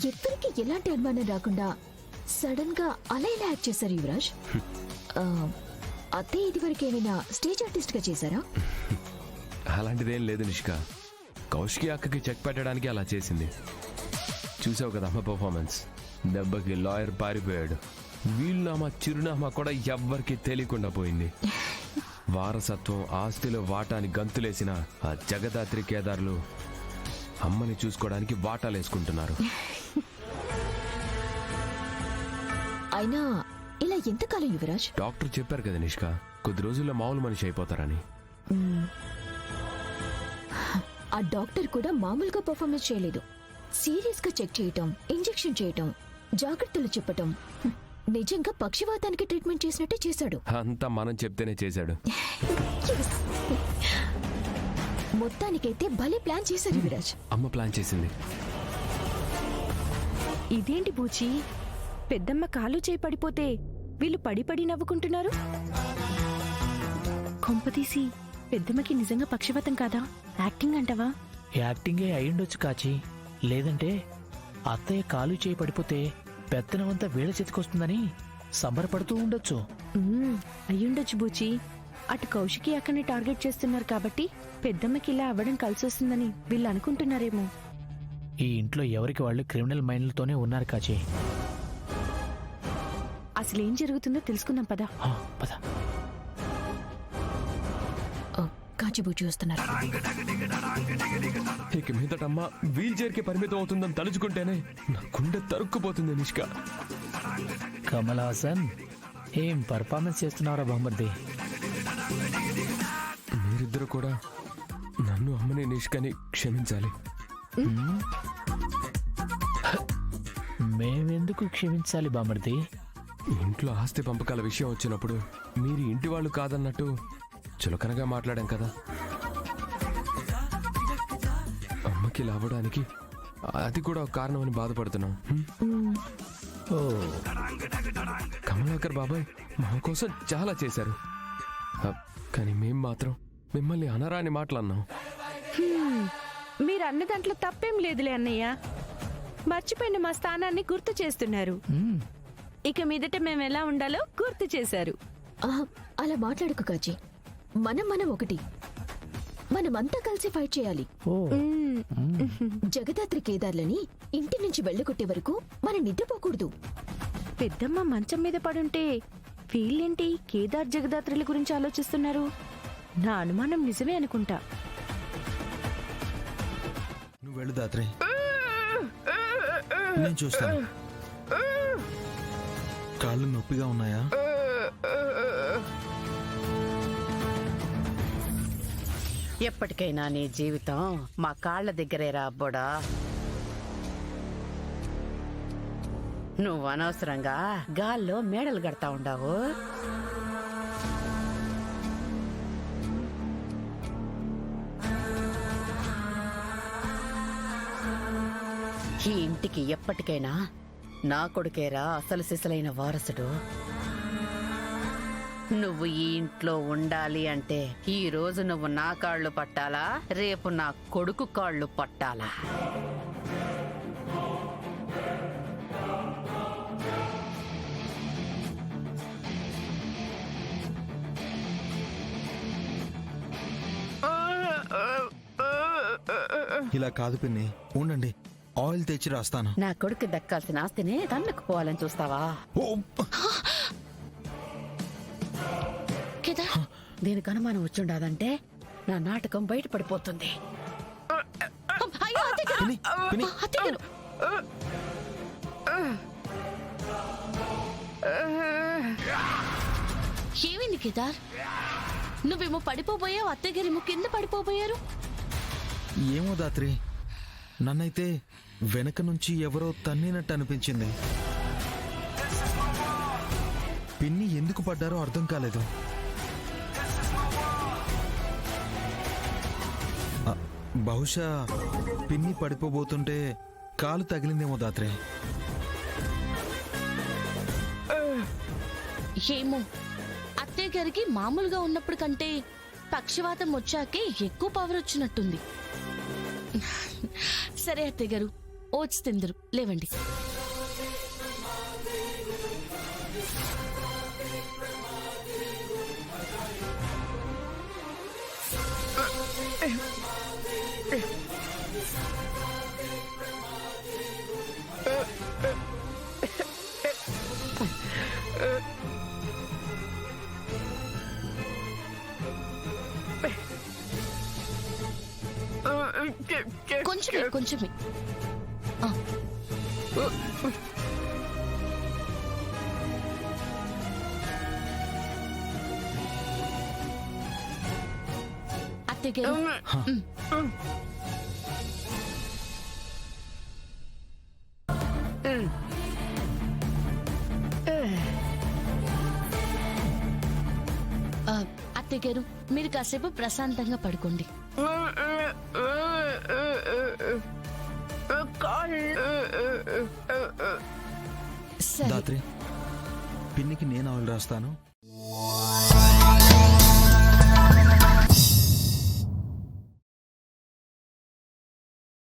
ఎవ్వరికి ఎలాంటి అనుమానం రాకుండా సడన్ గా అలా ఎలా యాక్ట్ చేశారు యువరాజ్? అత్తే ఇది వరకు ఏమైనా స్టేజ్ ఆర్టిస్ట్ గా చేశారా? అలాంటిదేం లేదు నిష్క. కౌశికి అక్కకి చెక్ పెట్టడానికి అలా చేసింది. చూసావు కదా అమ్మ పర్ఫార్మెన్స్. దెబ్బకి లాయర్ పారిపోయాడు. వీలునామా చిరునామా కూడా ఎవ్వరికి తెలియకుండా పోయింది. వారసత్వం ఆస్తిలో వాటాని గంతులేసిన ఆ జగదాత్రి కేదార్లు అమ్మని చూసుకోవడానికి వాటాలేసుకుంటున్నారు. అయినా ఇలా ఎంతకాలం యువరాజ్? డాక్టర్ చెప్పారు కదా నిష్క, కొద్ది రోజుల్లో మామూలు మనిషి అయిపోతారని. ఆ డాక్టర్ కూడా మామూలుగా పర్ఫార్మెన్స్ చేయలేదు. సీరియస్ గా చెక్ చేయటం, ఇంజెక్షన్ చేయటం, జాగ్రత్తలు చెప్పటం, నిజంగా పక్షివాతానికి ట్రీట్మెంట్ చేసినట్టే చేశాడు. అంతా మనం చెప్తేనే చేశాడు. మొత్తానికైతే భలే ప్లాన్ చేశారు యువరాజ్. అమ్మ ప్లాన్ చేసింది. ఇదేంటి బూచి, పెద్దమ్మ కాలు చేయి పడిపోతే వీళ్ళు పడి పడి నవ్వుకుంటున్నారు. కొంపతీసి పెద్దమ్మకి నిజంగా పక్షవాతం కాదా? యాక్టింగ్ అంటావా? యాక్టింగే అయ్యుండొచ్చు కాచి. లేదంటే అత్తయ్య కాలు చేయి పడిపోతే పెత్తనమంతా వీళ్ళ చేతికొస్తుందని సంబరపడుతూ ఉండొచ్చు. అయ్యుండొచ్చు బూచి. అటు కౌశికి అక్కని టార్గెట్ చేస్తున్నారు కాబట్టి పెద్దమ్మకి ఇలా అవ్వడం కలిసొస్తుందని వీళ్ళు అనుకుంటున్నారేమో. ఈ ఇంట్లో ఎవరికి వాళ్ళు క్రిమినల్ మైండ్లతోనే ఉన్నారు కాచి. అసలేం జరుగుతుందో తెలుసుకుందాం పదా. పద. కాచిబూచి వస్తున్నారు. ఇక మీదటమ్మ వీల్ చైర్ కి పరిమితం అవుతుందని తలుచుకుంటేనే నా గుండె తరుక్కుపోతుంది నిష్క. కమల్ హాసన్, ఏం పర్ఫార్మెన్స్ చేస్తున్నారా బొమ్మర్ది? మీరిద్దరు కూడా నన్ను అమ్మని నిష్కని క్షమించాలి. మేమెందుకు క్షమించాలి బామర్ది? ఇంట్లో ఆస్తి పంపకాల విషయం వచ్చినప్పుడు మీరు ఇంటి వాళ్ళు కాదన్నట్టు చులకనగా మాట్లాడాం కదా. అమ్మకి లావడానికి అది కూడా ఒక కారణమని బాధపడుతున్నాం. ఓ, కమలాకర్ బాబాయ్ మా కోసం చాలా చేశారు. కానీ మేం మాత్రం మిమ్మల్ని అనరాని మాటలన్నాం. మీరు అన్న దాంట్లో తప్పేం లేదులే అన్నయ్య. మర్చిపోయిన మా స్థానాన్ని గుర్తు చేస్తున్నారు. ఇక మీదట మేము ఎలా ఉండాలో గుర్తు చేశారు. అలా మాట్లాడుకు కాచి. మనం ఒకటి. మనమంతా కలిసి ఫైట్ చేయాలి. జగదాత్రి కేదార్లని ఇంటి నుంచి వెళ్ళగొట్టే వరకు మనం నిద్రపోకూడదు. పెద్దమ్మ మంచం మీద పడుంటే వీళ్ళేంటి కేదార్ జగదాత్రుల గురించి ఆలోచిస్తున్నారు? నా అనుమానం నిజమే అనుకుంటా. నువ్వు వెళ్ళు దాత్రి, నేను చూస్తాను. కాళ్ళు నొప్పిగా ఉన్నాయా? ఎప్పటికైనా నీ జీవితం మా కాళ్ల దగ్గరే రాబోడా. నువ్వు అనవసరంగా గాల్లో మేడలు కడతా ఉండావు. ఈ ఇంటికి ఎప్పటికైనా నా కొడుకేరా అసలు సిసలైన వారసుడు. నువ్వు ఈ ఇంట్లో ఉండాలి అంటే ఈ రోజు నువ్వు నా కాళ్ళు పట్టాలా, రేపు నా కొడుకు కాళ్ళు పట్టాలా? ఇలా కాదు పిన్ని, ఉండండి, ఆయిల్ తెచ్చి రాస్తాను. నా కొడుకు దక్కాల్సిన ఆస్తిని తన్నుకు పోవాలని చూస్తావా? దీనికి అనుమానం వచ్చుండదంటే నా నాటకం బయటపడిపోతుంది. ఏమైంది కేదార్? నువ్వేమో పడిపోబోయావు, అత్తగారేమో కింద పడిపోబోయారు. ఏమో దాత్రి, నన్నైతే వెనక నుంచి ఎవరో తన్నినట్టు అనిపించింది. పిన్ని ఎందుకు పడ్డారో అర్థం కాలేదు. బహుశా పిన్ని పడిపోబోతుంటే కాలు తగిలిందేమో దాత్రి. ఏమో, అత్తయ్య గారికి మామూలుగా ఉన్నప్పుడు కంటే పక్షవాతం వచ్చాకే ఎక్కువ పవర్ వచ్చినట్టుంది. సరే అత్తయ్య గారు, ఓట్స్ తిందరు లేవండి. కొంచెమే కొంచెమే. ఆ. అత్తయ్య గారు అత్తయ్య గారు మీరు కాసేపు ప్రశాంతంగా పడుకోండి. సరే దాత్రి పిన్నికి నేను ఆయిల్ రాస్తాను,